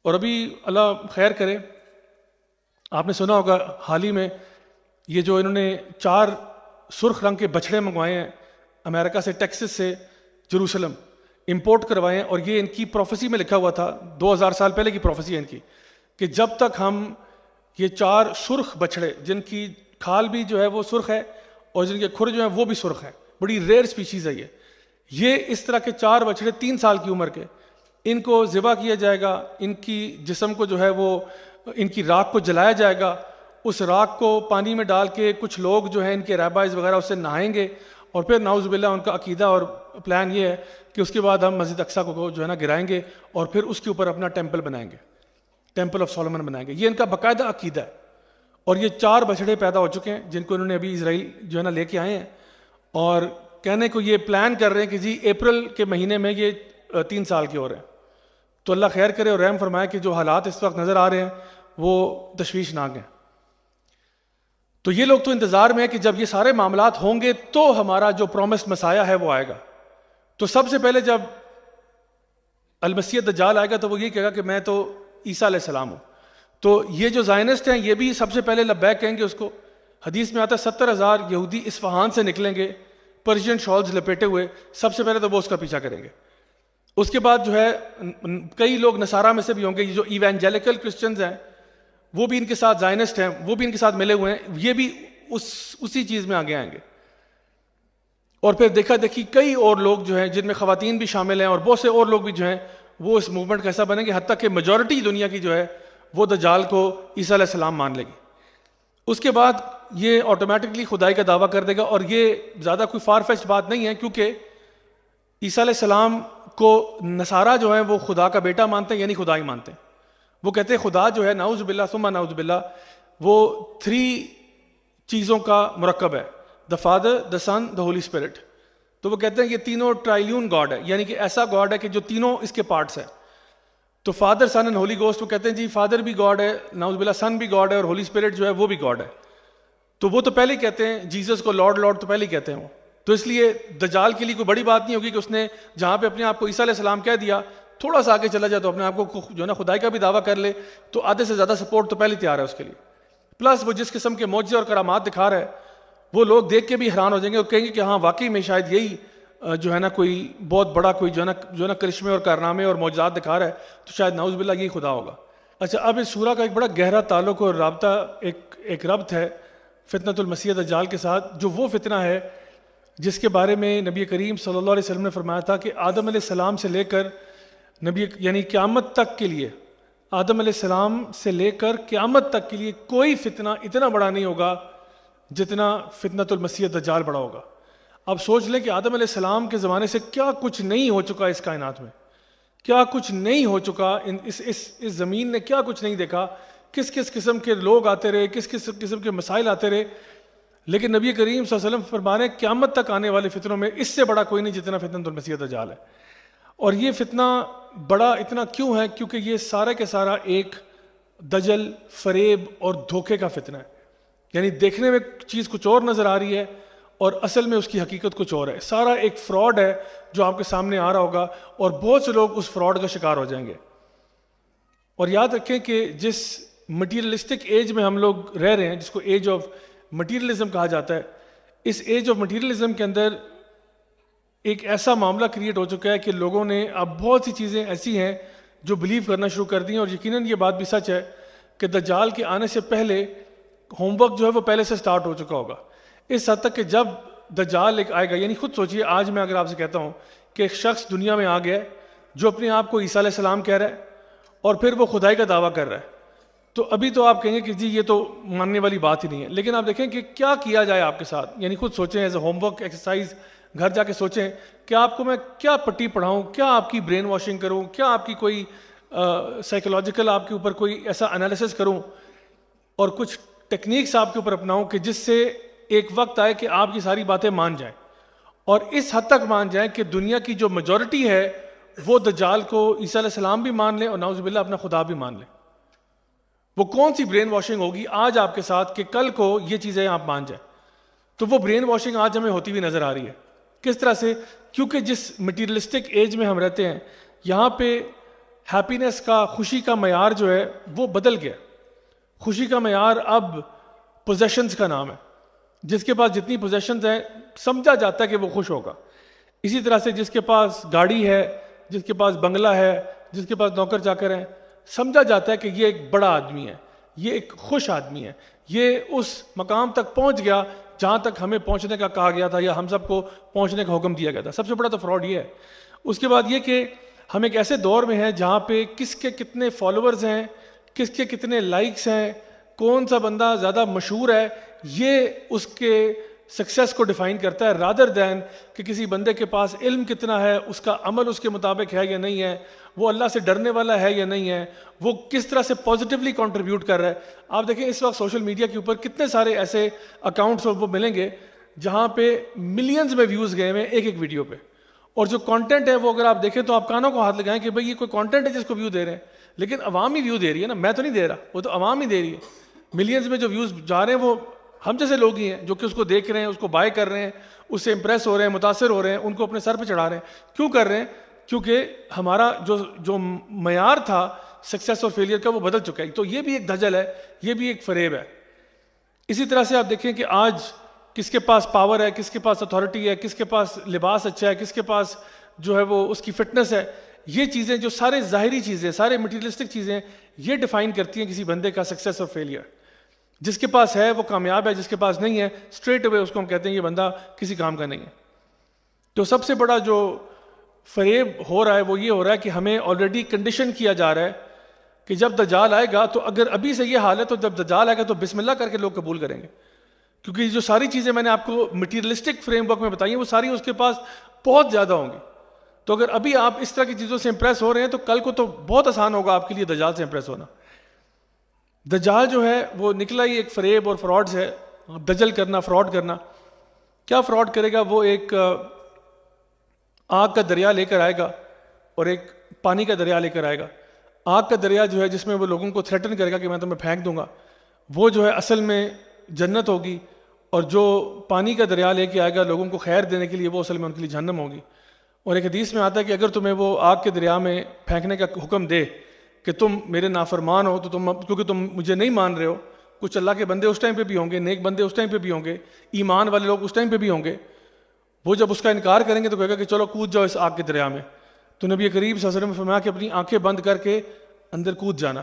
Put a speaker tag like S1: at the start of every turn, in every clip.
S1: اور ابھی اللہ خیر کرے، آپ نے سنا ہوگا حال ہی میں یہ جو انہوں نے 4 سرخ رنگ کے بچھڑے منگوائے ہیں امریکہ سے، ٹیکسس سے جروسلم امپورٹ کروائے ہیں، اور یہ ان کی پروفیسی میں لکھا ہوا تھا، 2000 سال پہلے کی پروفیسی ہے ان کی، کہ جب تک ہم یہ 4 سرخ بچھڑے جن کی کھال بھی جو ہے وہ سرخ ہے اور جن کے کھر جو ہیں وہ بھی سرخ ہیں، بڑی ریئر سپیشیز ہے یہ اس طرح کے 4 بچھڑے 3 سال کی عمر کے، ان کو ذبح کیا جائے گا، ان کی جسم کو جو ہے وہ ان کی راکھ کو جلایا جائے گا، اس راکھ کو پانی میں ڈال کے کچھ لوگ جو ہیں ان کے رہبائز وغیرہ اس سے نہائیں گے، اور پھر نعوذ باللہ ان کا عقیدہ اور پلان یہ ہے کہ اس کے بعد ہم مسجد اقصیٰ کو جو ہے نا گرائیں گے اور پھر اس کے اوپر اپنا ٹیمپل بنائیں گے، ٹیمپل آف سولومن بنائیں گے۔ یہ ان کا باقاعدہ عقیدہ ہے، اور یہ 4 بچھڑے پیدا ہو چکے ہیں جن کو انہوں نے ابھی اسرائیل جو ہے نا لے کے آئے ہیں، اور کہنے کو یہ پلان کر رہے ہیں کہ جی اپریل کے مہینے میں یہ 3 سال کے ہو رہے ہیں۔ تو اللہ خیر کرے اور رحم فرمائے کہ جو حالات اس وقت نظر آ رہے ہیں وہ تشویشناک ہیں۔ تو یہ لوگ تو انتظار میں ہے کہ جب یہ سارے معاملات ہوں گے تو ہمارا جو پرومسڈ مسایہ ہے وہ آئے گا۔ تو سب سے پہلے جب المسیح دجال آئے گا تو وہ یہ کہے گا کہ میں تو عیسیٰ علیہ السلام ہوں۔ تو یہ جو زائنسٹ ہیں یہ بھی سب سے پہلے لبیک کہیں گے اس کو۔ حدیث میں آتا ہے 70,000 یہودی اصفہان سے نکلیں گے پرشین شالز لپیٹے ہوئے، سب سے پہلے تو وہ اس کا پیچھا کریں گے۔ اس کے بعد جو ہے کئی لوگ نصارہ میں سے بھی ہوں گے، یہ جو ایوانجیلیکل کرسچنز ہیں وہ بھی ان کے ساتھ زائنسٹ ہیں، وہ بھی ان کے ساتھ ملے ہوئے ہیں، یہ بھی اسی چیز میں آگے آئیں گے۔ اور پھر دیکھا دیکھی کئی اور لوگ جو ہیں جن میں خواتین بھی شامل ہیں اور بہت سے اور لوگ بھی جو ہیں وہ اس موومنٹ کا حصہ بنیں گے، حتیٰ کہ میجورٹی دنیا کی جو ہے وہ دجال کو عیسیٰ علیہ السلام مان لے گی۔ اس کے بعد یہ آٹومیٹکلی خدائی کا دعویٰ کر دے گا، اور یہ زیادہ کوئی فار فیچ بات نہیں ہے کیونکہ عیسیٰ علیہ السلام کو نصارہ جو ہیں وہ خدا کا بیٹا مانتے ہیں، یعنی خدا ہی مانتے ہیں۔ وہ کہتے ہیں خدا جو ہے نعوذ باللہ ثم نعوذ باللہ وہ 3 چیزوں کا مرکب ہے، the father, the son, the holy spirit. تو وہ کہتے ہیں یہ تینوں ٹرائلیون گاڈ ہے، یعنی کہ ایسا گاڈ ہے کہ جو تینوں اس کے پارٹس ہیں۔ تو father, son and holy ghost, وہ کہتے ہیں جی فادر بھی گاڈ ہے، نعوذ باللہ سن بھی گاڈ ہے، اور ہولی اسپرٹ جو ہے وہ بھی گاڈ ہے۔ تو وہ تو پہلے ہی کہتے ہیں جیسس کو لارڈ لارڈ تو پہلے ہی کہتے ہیں وہ۔ تو اس لیے دجال کے لیے کوئی بڑی بات نہیں ہوگی کہ اس نے جہاں پہ اپنے آپ کو عیسیٰ علیہ السلام کہہ دیا، تھوڑا سا آگے چلا جائے تو اپنے آپ کو جو ہے نا خدائی کا بھی دعویٰ کر لے، تو آدھے سے زیادہ سپورٹ تو پہلے تیار ہے اس کے لیے۔ پلس وہ جس قسم کے معجزے اور کرامات دکھا رہا ہے وہ لوگ دیکھ کے بھی حیران ہو جائیں گے اور کہیں گے کہ ہاں واقعی میں شاید یہی جو ہے نا کوئی بہت بڑا کوئی جو ہے نا کرشمے اور کارنامے اور معجزات دکھا رہا ہے، تو شاید نعوذ باللہ یہی خدا ہوگا۔ اچھا، اب اس سورہ کا ایک بڑا گہرا تعلق اور رابطہ ایک ربط ہے فتنۃ المسیح دجال کے ساتھ، جو وہ فتنہ ہے جس کے بارے میں نبی کریم صلی اللہ علیہ وسلم نے فرمایا تھا کہ آدم علیہ السلام سے لے کر یعنی قیامت تک کے لیے، آدم علیہ السلام سے لے کر قیامت تک کے لیے کوئی فتنہ اتنا بڑا نہیں ہوگا جتنا فتنۃ المسیح دجال بڑا ہوگا۔ اب سوچ لیں کہ آدم علیہ السلام کے زمانے سے کیا کچھ نہیں ہو چکا اس کائنات میں، کیا کچھ نہیں ہو چکا، اس زمین نے کیا کچھ نہیں دیکھا، کس کس قسم کے لوگ آتے رہے، کس کس قسم کے مسائل آتے رہے، لیکن نبی کریم صلی اللہ علیہ وسلم فرما رہے ہیں قیامت تک آنے والے فتنوں میں اس سے بڑا کوئی نہیں جتنا فتنۃ المسیح دجال ہے۔ اور یہ فتنہ بڑا اتنا کیوں ہے؟ کیونکہ یہ سارا کے سارا ایک دجل، فریب اور دھوکے کا فتنہ ہے، یعنی دیکھنے میں چیز کچھ اور نظر آ رہی ہے اور اصل میں اس کی حقیقت کچھ اور ہے۔ سارا ایک فراڈ ہے جو آپ کے سامنے آ رہا ہوگا، اور بہت سے لوگ اس فراڈ کا شکار ہو جائیں گے۔ اور یاد رکھیں کہ جس مٹیریلسٹک ایج میں ہم لوگ رہ رہے ہیں، جس کو ایج آف مٹیریلزم کہا جاتا ہے، اس ایج آف مٹیریلزم کے اندر ایک ایسا معاملہ کریٹ ہو چکا ہے کہ لوگوں نے اب بہت سی چیزیں ایسی ہیں جو بلیو کرنا شروع کر دی ہیں، اور یقیناً یہ بات بھی سچ ہے کہ دجال کے آنے سے پہلے ہوم ورک جو ہے وہ پہلے سے سٹارٹ ہو چکا ہوگا، اس حد تک کہ جب دجال ایک آئے گا، یعنی خود سوچئے آج میں اگر آپ سے کہتا ہوں کہ ایک شخص دنیا میں آ گیا ہے جو اپنے آپ کو عیسیٰ علیہ السلام کہہ رہا ہے اور پھر وہ خدائی کا دعویٰ کر رہا ہے، تو ابھی تو آپ کہیں گے کہ جی یہ تو ماننے والی بات ہی نہیں ہے، لیکن آپ دیکھیں کہ کیا کیا جائے آپ کے ساتھ، یعنی خود سوچیں as a home work exercise, گھر جا کے سوچیں کہ آپ کو میں کیا پٹی پڑھاؤں، کیا آپ کی برین واشنگ کروں، کیا آپ کی کوئی سائیکولوجیکل آپ کے اوپر کوئی ایسا انالیسس کروں اور کچھ ٹیکنیکس آپ کے اوپر اپناؤں کہ جس سے ایک وقت آئے کہ آپ کی ساری باتیں مان جائیں، اور اس حد تک مان جائیں کہ دنیا کی جو میجورٹی ہے وہ دجال کو عیسیٰ علیہ السلام بھی مان لیں اور نعوذ باللہ اپنا خدا بھی مان لیں۔ وہ کون سی برین واشنگ ہوگی آج آپ کے ساتھ کہ کل کو یہ چیزیں آپ مان جائیں؟ تو وہ برین واشنگ آج ہمیں ہوتی ہوئی نظر آ رہی ہے۔ کس طرح سے؟ کیونکہ جس مٹیریلسٹک ایج میں ہم رہتے ہیں یہاں پہ ہیپینس کا, خوشی کا معیار جو ہے وہ بدل گیا. خوشی کا معیار اب پوزیشنز کا نام ہے. جس کے پاس جتنی پوزیشنز ہیں سمجھا جاتا ہے کہ وہ خوش ہوگا. اسی طرح سے جس کے پاس گاڑی ہے, جس کے پاس بنگلہ ہے, جس کے پاس نوکر چاکر ہیں, سمجھا جاتا ہے کہ یہ ایک بڑا آدمی ہے, یہ ایک خوش آدمی ہے, یہ اس مقام تک پہنچ گیا جہاں تک ہمیں پہنچنے کا کہا گیا تھا یا ہم سب کو پہنچنے کا حکم دیا گیا تھا. سب سے بڑا تو فراڈ یہ ہے. اس کے بعد یہ کہ ہم ایک ایسے دور میں ہیں جہاں پہ کس کے کتنے فالوورز ہیں, کس کے کتنے لائکس ہیں, کون سا بندہ زیادہ مشہور ہے, یہ اس کے سکسیس کو ڈیفائن کرتا ہے, رادر دین کہ کسی بندے کے پاس علم کتنا ہے, اس کا عمل اس کے مطابق ہے یا نہیں ہے, وہ اللہ سے ڈرنے والا ہے یا نہیں ہے, وہ کس طرح سے پازیٹیولی کنٹریبیوٹ کر رہا ہے. آپ دیکھیں اس وقت سوشل میڈیا کے اوپر کتنے سارے ایسے اکاؤنٹس وہ ملیں گے جہاں پہ ملینز میں ویوز گئے ہوئے ایک ایک ویڈیو پہ, اور جو کانٹینٹ ہے وہ اگر آپ دیکھیں تو آپ کانوں کو ہاتھ لگائیں کہ بھئی یہ کوئی کانٹینٹ ہے جس کو ویو دے رہے ہیں, لیکن عوام ہی ویو دے رہی ہے نا, میں تو نہیں دے رہا, وہ تو عوام ہی دے رہی ہے. ملینز میں جو ویوز جا رہے ہیں وہ ہم جیسے لوگ ہی ہیں جو کہ اس کو دیکھ رہے ہیں, اس کو بائی کر رہے ہیں, اس سے امپریس ہو رہے ہیں, متاثر ہو رہے ہیں, ان کو اپنے سر پہ چڑھا رہے ہیں. کیوں کر رہے ہیں؟ کیونکہ ہمارا جو معیار تھا سکسیس اور فیلئر کا وہ بدل چکا ہے. تو یہ بھی ایک دھجل ہے, یہ بھی ایک فریب ہے. اسی طرح سے آپ دیکھیں کہ آج کس کے پاس پاور ہے, کس کے پاس اتھارٹی ہے, کس کے پاس لباس اچھا ہے, کس کے پاس جو ہے وہ اس کی فٹنس ہے, یہ چیزیں جو سارے ظاہری چیزیں, سارے مٹیریلسٹک چیزیں, یہ ڈیفائن کرتی ہیں کسی بندے کا سکسیس اور فیلئر. جس کے پاس ہے وہ کامیاب ہے, جس کے پاس نہیں ہے اسٹریٹ اوے اس کو ہم کہتے ہیں یہ بندہ کسی کام کا نہیں ہے. تو سب سے بڑا جو فریب ہو رہا ہے وہ یہ ہو رہا ہے کہ ہمیں آلریڈی کنڈیشن کیا جا رہا ہے کہ جب دجال آئے گا, تو اگر ابھی سے یہ حال ہے تو جب دجال آئے گا تو بسم اللہ کر کے لوگ قبول کریں گے, کیونکہ جو ساری چیزیں میں نے آپ کو مٹیریلسٹک فریم ورک میں بتائی ہیں وہ ساری اس کے پاس بہت زیادہ ہوں گی. تو اگر ابھی آپ اس طرح کی چیزوں سے امپریس ہو رہے ہیں تو کل کو تو بہت آسان ہوگا آپ کے لیے دجال سے امپریس ہونا. دجال جو ہے وہ نکلا ہی ایک فریب اور فراڈ ہے. دجل کرنا, فراڈ کرنا. کیا فراڈ کرے گا؟ وہ ایک آگ کا دریا لے کر آئے گا اور ایک پانی کا دریا لے کر آئے گا. آگ کا دریا جو ہے جس میں وہ لوگوں کو تھریٹن کرے گا کہ میں تمہیں پھینک دوں گا, وہ جو ہے اصل میں جنت ہوگی, اور جو پانی کا دریا لے کے آئے گا لوگوں کو خیر دینے کے لیے وہ اصل میں ان کے لیے جہنم ہوگی. اور ایک حدیث میں آتا ہے کہ اگر تمہیں وہ آگ کے دریا میں پھینکنے کا حکم دے کہ تم میرے نافرمان ہو, تو تم کیونکہ تم مجھے نہیں مان رہے ہو, کچھ اللہ کے بندے اس ٹائم پہ بھی ہوں گے, نیک بندے اس ٹائم پہ بھی ہوں گے, ایمان والے لوگ اس ٹائم پہ بھی ہوں گے, وہ جب اس کا انکار کریں گے تو کہے گا کہ چلو کود جاؤ اس آگ کے دریا میں. تو نبی کریم صلی اللہ علیہ وسلم نے فرمایا کہ اپنی آنکھیں بند کر کے اندر کود جانا.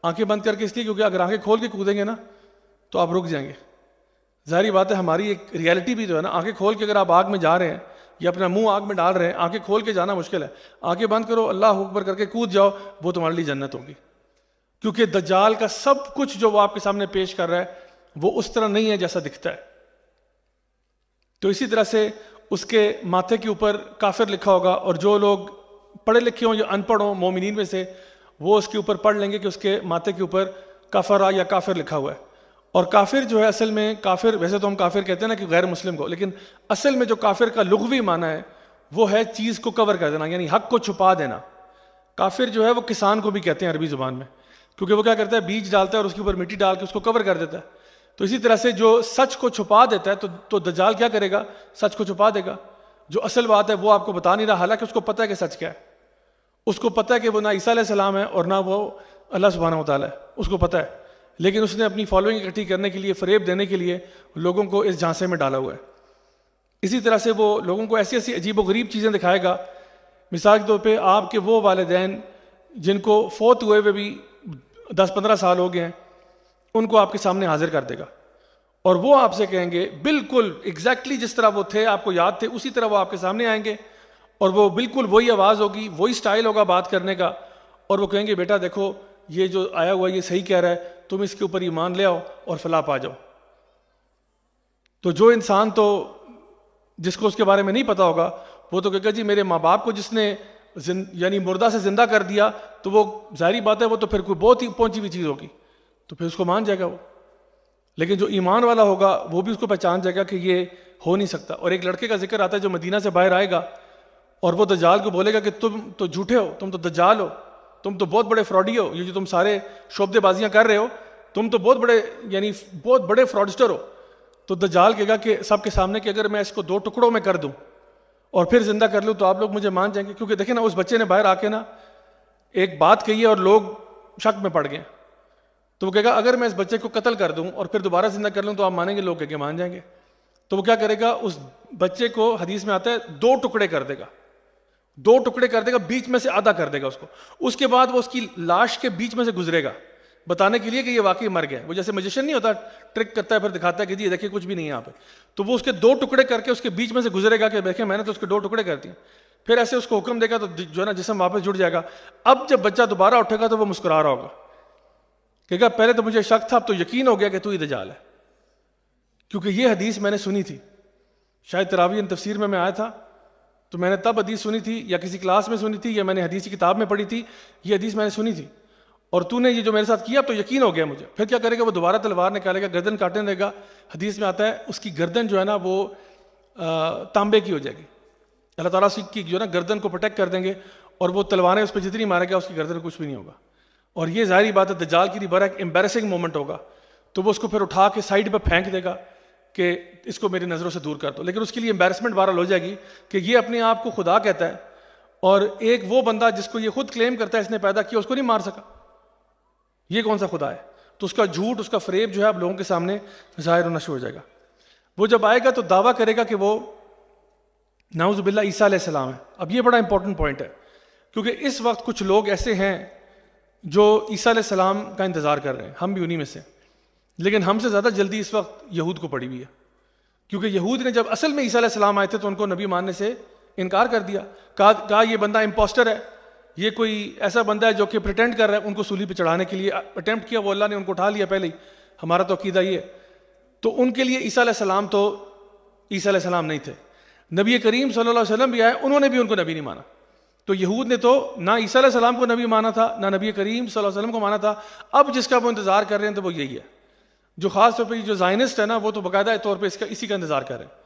S1: آنکھیں بند کر کے اس لیے کیونکہ اگر آنکھیں کھول کے کودیں گے نا تو آپ رک جائیں گے. ظاہری بات ہے, ہماری ایک ریالٹی بھی تو ہے نا, آنکھیں کھول کے اگر آپ آگ میں جا رہے ہیں یا اپنا منہ آگ میں ڈال رہے ہیں, آنکھیں کھول کے جانا مشکل ہے. آنکھیں بند کرو, اللہ اکبر کر کے کود جاؤ, وہ تمہارے لیے جنت ہوگی. کیونکہ دجال کا سب کچھ جو وہ آپ کے سامنے پیش کر رہا ہے وہ اس طرح نہیں ہے جیسا دکھتا ہے. تو اسی طرح سے اس کے ماتھے کے اوپر کافر لکھا ہوگا, اور جو لوگ پڑھے لکھے ہوں یا ان پڑھ ہوں مومنین میں سے, وہ اس کے اوپر پڑھ لیں گے کہ اس کے ماتھے کے اوپر کافرہ یا کافر لکھا ہوا ہے. اور کافر جو ہے اصل میں کافر, ویسے تو ہم کافر کہتے ہیں نا کہ غیر مسلم کو, لیکن اصل میں جو کافر کا لغوی معنی ہے وہ ہے چیز کو کور کر دینا, یعنی حق کو چھپا دینا. کافر جو ہے وہ کسان کو بھی کہتے ہیں عربی زبان میں, کیونکہ وہ کیا کرتا ہے, بیج ڈالتا ہے اور اس کے اوپر مٹی ڈال کے اس کو کور کر دیتا ہے. تو اسی طرح سے جو سچ کو چھپا دیتا ہے تو دجال کیا کرے گا, سچ کو چھپا دے گا. جو اصل بات ہے وہ آپ کو بتا نہیں رہا, حالانکہ اس کو پتہ ہے کہ سچ کیا ہے. اس کو پتہ ہے کہ وہ نہ عیسیٰ علیہ السلام ہے اور نہ وہ اللہ سبحانہ و تعالیٰ ہے, اس کو پتہ ہے, لیکن اس نے اپنی فالوئنگ اکٹھی کرنے کے لیے, فریب دینے کے لیے لوگوں کو اس جھانسے میں ڈالا ہوا ہے. اسی طرح سے وہ لوگوں کو ایسی ایسی عجیب و غریب چیزیں دکھائے گا. مثال کے طور پہ آپ کے وہ والدین جن کو فوت ہوئے ہوئے بھی 10-15 سال ہو گئے ہیں, ان کو آپ کے سامنے حاضر کر دے گا, اور وہ آپ سے کہیں گے بالکل ایگزیکٹلی جس طرح وہ تھے, آپ کو یاد تھے, اسی طرح وہ آپ کے سامنے آئیں گے, اور وہ بالکل وہی آواز ہوگی, وہی سٹائل ہوگا بات کرنے کا, اور وہ کہیں گے بیٹا دیکھو یہ جو آیا ہوا یہ صحیح کہہ رہا ہے, تم اس کے اوپر ایمان لے آؤ اور فلاح پا جاؤ. تو جو انسان تو جس کو اس کے بارے میں نہیں پتا ہوگا وہ تو کہے گا جی میرے ماں باپ کو جس نے یعنی مردہ سے زندہ کر دیا, تو وہ ظاہری بات ہے وہ تو پھر کوئی بہت ہی پہنچی ہوئی چیز ہوگی, تو پھر اس کو مان جائے گا وہ. لیکن جو ایمان والا ہوگا وہ بھی اس کو پہچان جائے گا کہ یہ ہو نہیں سکتا. اور ایک لڑکے کا ذکر آتا ہے جو مدینہ سے باہر آئے گا اور وہ دجال کو بولے گا کہ تم تو جھوٹے ہو, تم تو دجال ہو, تم تو بہت بڑے فراڈی ہو, یہ جو تم سارے شعبدے بازیاں کر رہے ہو تم تو بہت بڑے یعنی بہت بڑے فراڈسٹر ہو. تو دجال کہے گا کہ سب کے سامنے کہ اگر میں اس کو 2 ٹکڑوں میں کر دوں اور پھر زندہ کر لوں تو آپ لوگ مجھے مان جائیں گے. کیونکہ دیکھیں نا اس بچے نے باہر آ کے نا ایک بات کہی ہے اور لوگ شک میں پڑ گئے، تو وہ کہے گا اگر میں اس بچے کو قتل کر دوں اور پھر دوبارہ زندہ کر لوں تو آپ مانیں گے؟ لوگ کہہ کے مان جائیں گے. تو وہ کیا کرے گا؟ اس بچے کو حدیث میں آتا ہے 2 ٹکڑے کر دے گا، 2 ٹکڑے کر دے گا، بیچ میں سے آدھا کر دے گا اس کو. اس کے بعد وہ اس کی لاش کے بیچ میں سے گزرے گا بتانے کے لیے کہ یہ واقعی مر گیا. وہ جیسے میجیشین نہیں ہوتا، ٹرک کرتا ہے پھر دکھاتا ہے کہ جی یہ دیکھیں کچھ بھی نہیں ہے یہاں پہ. تو وہ اس کے 2 ٹکڑے کر کے اس کے بیچ میں سے گزرے گا کہ دیکھیں میں نے تو اس کے 2 ٹکڑے کر دیے. پھر ایسے اس کو حکم دے گا تو جو ہے نا جسم واپس جڑ جائے گا. اب جب بچہ دوبارہ اٹھے گا تو وہ مسکرا رہا ہوگا، کہے گا پہلے تو مجھے شک تھا، اب تو یقین ہو گیا کہ تو ہی دجال ہے، کیونکہ یہ حدیث میں نے سنی تھی. شاید تراویح تفسیر میں آیا تھا تو میں نے تب حدیث سنی تھی، یا کسی کلاس میں سنی تھی، یا میں نے حدیث کی کتاب میں پڑھی تھی. یہ حدیث میں نے سنی تھی اور تو نے یہ جو میرے ساتھ کیا اب تو یقین ہو گیا مجھے. پھر کیا کرے گا؟ وہ دوبارہ تلوار نکالے گا، گردن کاٹنے دے گا. حدیث میں آتا ہے اس کی گردن جو ہے نا وہ تانبے کی ہو جائے گی. اللہ تعالیٰ اس کی جو ہے نا گردن کو پروٹیکٹ کر دیں گے اور وہ تلواریں اس پہ جتنی مارے گا اس کی گردن کچھ بھی نہیں ہوگا. اور یہ ظاہری بات ہے دجال کی بڑا ایک امبیرسنگ مومنٹ ہوگا. تو وہ اس کو پھر اٹھا کے سائڈ پہ پھینک دے گا کہ اس کو میری نظروں سے دور کر دو. لیکن اس کے لیے امبیرسمنٹ بہرحال ہو جائے گی کہ یہ اپنے آپ کو خدا کہتا ہے اور ایک وہ بندہ جس کو یہ خود کلیم کرتا ہے اس نے پیدا کیا اس کو نہیں مار سکا. یہ کون سا خدا ہے؟ تو اس کا جھوٹ، اس کا فریب جو ہے اب لوگوں کے سامنے ظاہر ہونا شروع ہو جائے گا. وہ جب آئے گا تو دعویٰ کرے گا کہ وہ نعوذ باللہ عیسیٰ علیہ السلام ہے. اب یہ بڑا امپورٹنٹ پوائنٹ ہے کیونکہ اس وقت کچھ لوگ ایسے ہیں جو عیسیٰ علیہ السلام کا انتظار کر رہے ہیں، ہم بھی انہی میں سے. لیکن ہم سے زیادہ جلدی اس وقت یہود کو پڑی ہوئی ہے، کیونکہ یہود نے جب اصل میں عیسیٰ علیہ السلام آئے تھے تو ان کو نبی ماننے سے انکار کر دیا. کہا یہ بندہ امپوسٹر ہے، یہ کوئی ایسا بندہ ہے جو کہ پریٹینڈ کر رہا ہے. ان کو صلیب پہ چڑھانے کے لیے اٹیمپٹ کیا، وہ اللہ نے ان کو اٹھا لیا پہلے ہی. ہمارا تو عقیدہ یہ ہے. تو ان کے لیے عیسیٰ علیہ السلام تو عیسیٰ علیہ السلام نہیں تھے. نبی کریم صلی اللہ علیہ وسلم بھی آئے، انہوں نے بھی ان کو نبی نہیں مانا. تو یہود نے تو نہ عیسیٰ علیہ السلام کو نبی مانا تھا، نہ نبی کریم صلی اللہ علیہ وسلم کو مانا تھا. اب جس کا وہ انتظار کر رہے ہیں تو وہ یہی ہے. جو خاص طور پہ جو زائنسٹ ہے نا وہ تو باقاعدہ طور پہ اسی کا انتظار کر رہے ہیں.